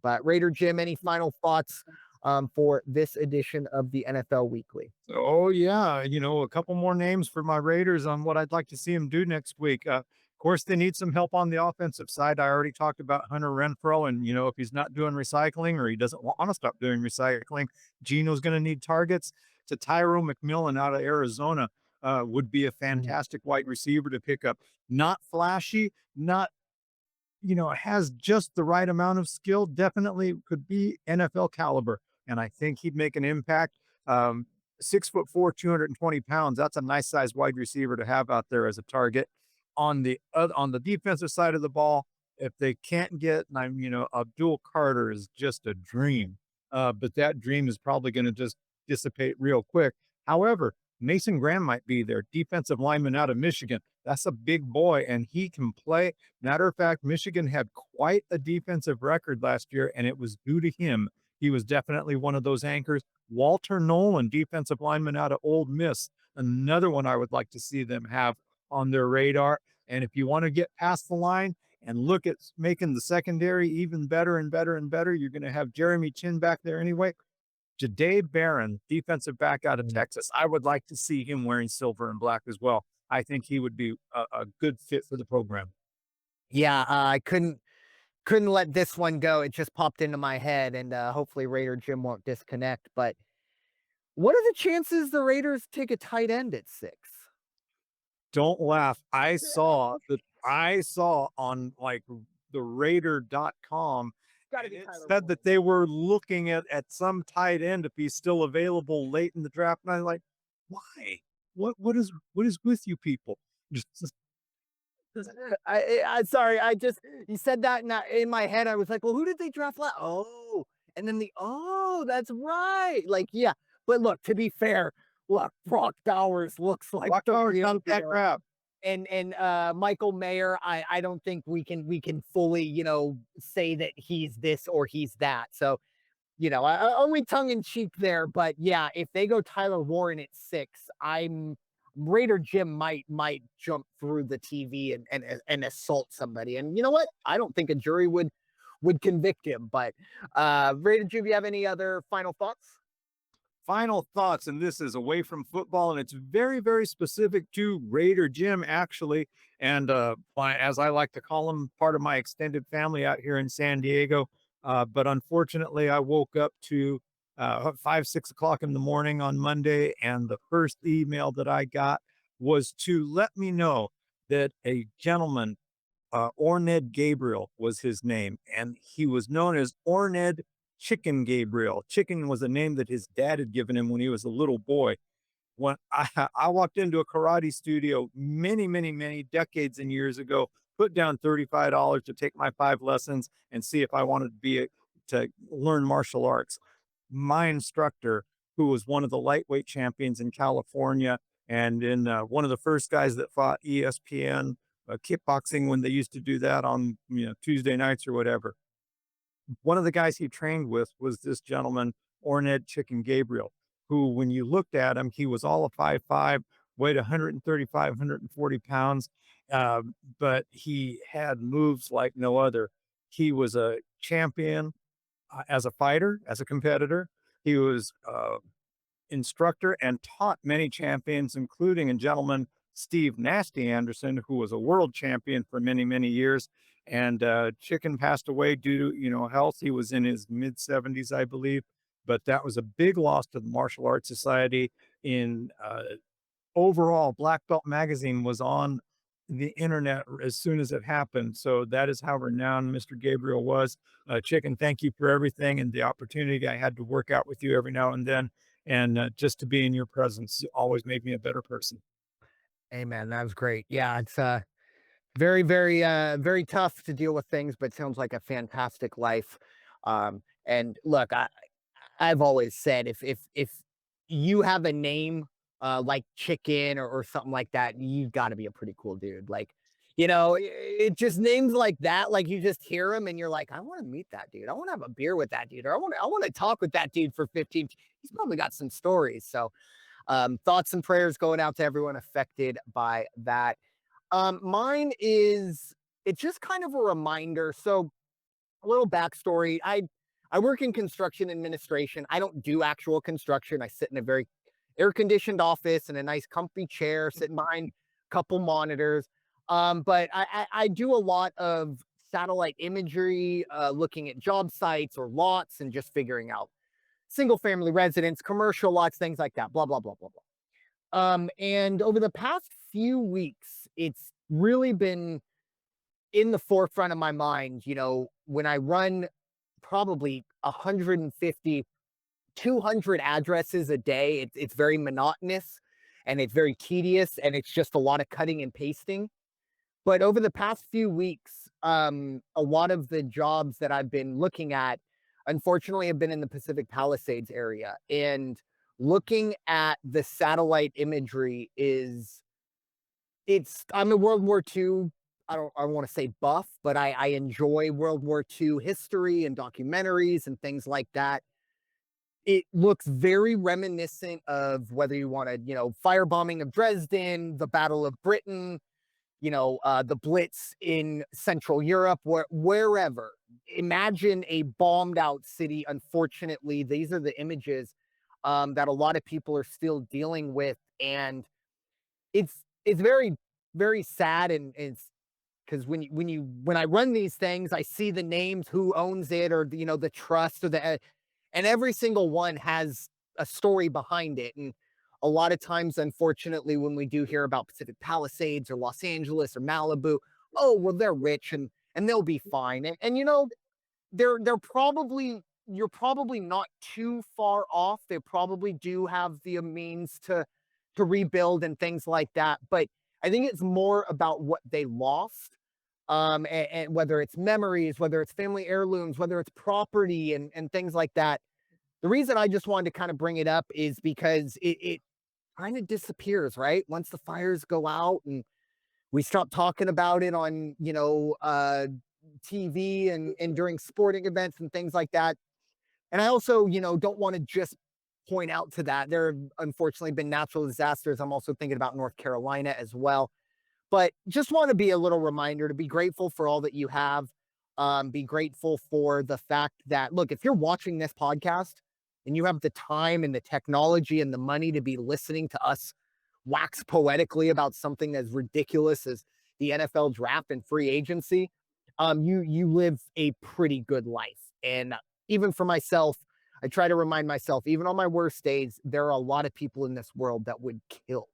But Raider Jim, any final thoughts for this edition of the NFL Weekly? Oh yeah, a couple more names for my Raiders on what I'd like to see them do next week. Of course, they need some help on the offensive side. I already talked about Hunter Renfro, and if he's not doing recycling or he doesn't want to stop doing recycling, Gino's going to need targets. To Tyrell McMillan out of Arizona would be a Mm. fantastic wide receiver to pick up. Not flashy, not has just the right amount of skill. Definitely could be NFL caliber, and I think he'd make an impact. Um, 6'4", 220 pounds. That's a nice size wide receiver to have out there as a target. On the defensive side of the ball, if they can't get, and Abdul Carter is just a dream, but that dream is probably going to just dissipate real quick. However, Mason Graham might be there, defensive lineman out of Michigan. That's a big boy, and he can play. Matter of fact, Michigan had quite a defensive record last year, and it was due to him. He was definitely one of those anchors. Walter Nolen, defensive lineman out of Ole Miss, another one I would like to see them have on their radar. And if you want to get past the line and look at making the secondary even better and better and better, you're going to have Jeremy Chin back there anyway. Jahdae Barron, defensive back out of Mm. Texas. I would like to see him wearing silver and black as well. I think he would be a good fit for the program. Yeah, I couldn't let this one go. It just popped into my head, and hopefully Raider Jim won't disconnect. But what are the chances the Raiders take a tight end at 6? Don't laugh. I saw on like the Raider.com, Got to and be it Tyler said Boyd. that they were looking at some tight end if he's still available late in the draft. And I'm like, why? What is with you people? Just I sorry, I just you said that in my head. I was like, well, who did they draft last? Oh, and then that's right. Like, yeah. But look, to be fair, look, Brock Bowers looks like Brock the Bowers real not a bad deal. grab. And Michael Mayer, I don't think we can fully, say that he's this or he's that. So, only tongue in cheek there, but yeah, if they go Tyler Warren at 6, I'm Raider Jim might jump through the TV and assault somebody. And you know what? I don't think a jury would convict him. But Raider Jim, you have any other final thoughts? Final thoughts, and this is away from football, and it's very, very specific to Raider Jim, actually. And as I like to call him, part of my extended family out here in San Diego. But unfortunately, I woke up to 5, 6 o'clock in the morning on Monday, and the first email that I got was to let me know that a gentleman, Ornette Gabriel was his name, and he was known as Ornette Chicken Gabriel. Chicken was a name that his dad had given him when he was a little boy. When I walked into a karate studio many, many, many decades and years ago, put down $35 to take my 5 lessons and see if I wanted to learn martial arts. My instructor, who was one of the lightweight champions in California and in one of the first guys that fought ESPN kickboxing when they used to do that on Tuesday nights or whatever. One of the guys he trained with was this gentleman, Ornette Chicken Gabriel, who, when you looked at him, he was all of 5'5", weighed 135, 140 pounds, but he had moves like no other. He was a champion as a fighter, as a competitor. He was instructor and taught many champions, including a gentleman, Steve Nasty Anderson, who was a world champion for many, many years. And Chicken passed away due to, health. He was in his mid 70s, I believe. But that was a big loss to the Martial Arts Society. In overall, Black Belt Magazine was on the internet as soon as it happened. So that is how renowned Mr. Gabriel was. Chicken, thank you for everything and the opportunity I had to work out with you every now and then. And just to be in your presence always made me a better person. Amen. That was great. Yeah, it's very, very, very tough to deal with things, but sounds like a fantastic life. And look, I've always said if you have a name like Chicken or something like that, you've got to be a pretty cool dude. Like, it just names like that, like you just hear him and you're like, I want to meet that dude. I want to have a beer with that dude, or I want to talk with that dude for 15. He's probably got some stories. So thoughts and prayers going out to everyone affected by that. Mine is it's just kind of a reminder. So A little backstory. I work in construction administration. I don't do actual construction. I sit in a very air conditioned office in a nice comfy chair, sitting behind a couple monitors. But I do a lot of satellite imagery, looking at job sites or lots and just figuring out single family residence, commercial lots, things like that. Blah blah blah blah blah. And over the past few weeks, it's really been in the forefront of my mind, when I run probably 150, 200 addresses a day, it's very monotonous and it's very tedious and it's just a lot of cutting and pasting. But over the past few weeks, a lot of the jobs that I've been looking at, unfortunately, have been in the Pacific Palisades area. And looking at the satellite imagery I'm a World War II. I don't want to say buff, but I enjoy World War II history and documentaries and things like that. It looks very reminiscent of whether you want to, firebombing of Dresden, the Battle of Britain, the Blitz in Central Europe, wherever. Imagine a bombed out city. Unfortunately, these are the images that a lot of people are still dealing with, and it's very very sad, and it's because when I run these things, I see the names, who owns it, or the trust, or and every single one has a story behind it. And a lot of times, unfortunately, when we do hear about Pacific Palisades or Los Angeles or Malibu, oh well, they're rich and they'll be fine. And they're probably you're probably not too far off. They probably do have the means to rebuild and things like that. But I think it's more about what they lost, and whether it's memories, whether it's family heirlooms, whether it's property and things like that. The reason I just wanted to kind of bring it up is because it kind of disappears, right? Once the fires go out and we stop talking about it on, TV and during sporting events and things like that. And I also, don't want to just point out to that. There have unfortunately been natural disasters. I'm also thinking about North Carolina as well. But just want to be a little reminder to be grateful for all that you have. Be grateful for the fact that, look, if you're watching this podcast and you have the time and the technology and the money to be listening to us wax poetically about something as ridiculous as the NFL draft and free agency, you live a pretty good life. And even for myself, I try to remind myself, even on my worst days, there are a lot of people in this world that would kill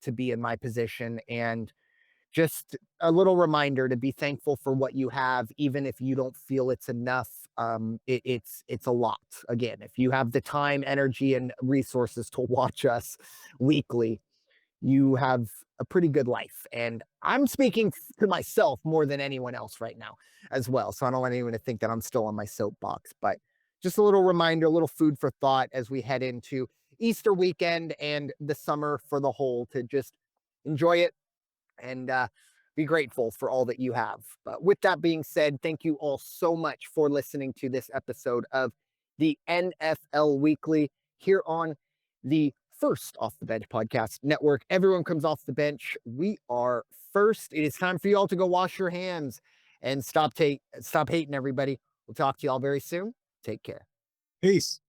to be in my position. And just a little reminder to be thankful for what you have, even if you don't feel it's enough. It's a lot. Again, if you have the time, energy, and resources to watch us weekly, you have a pretty good life. And I'm speaking to myself more than anyone else right now as well. So I don't want anyone to think that I'm still on my soapbox, but just a little reminder, a little food for thought as we head into Easter weekend and the summer for the whole, to just enjoy it and be grateful for all that you have. But with that being said, thank you all so much for listening to this episode of the NFL Weekly here on the First Off the Bench podcast network. Everyone comes off the bench. We are first. It is time for you all to go wash your hands and stop hating everybody. We'll talk to you all very soon. Take care. Peace.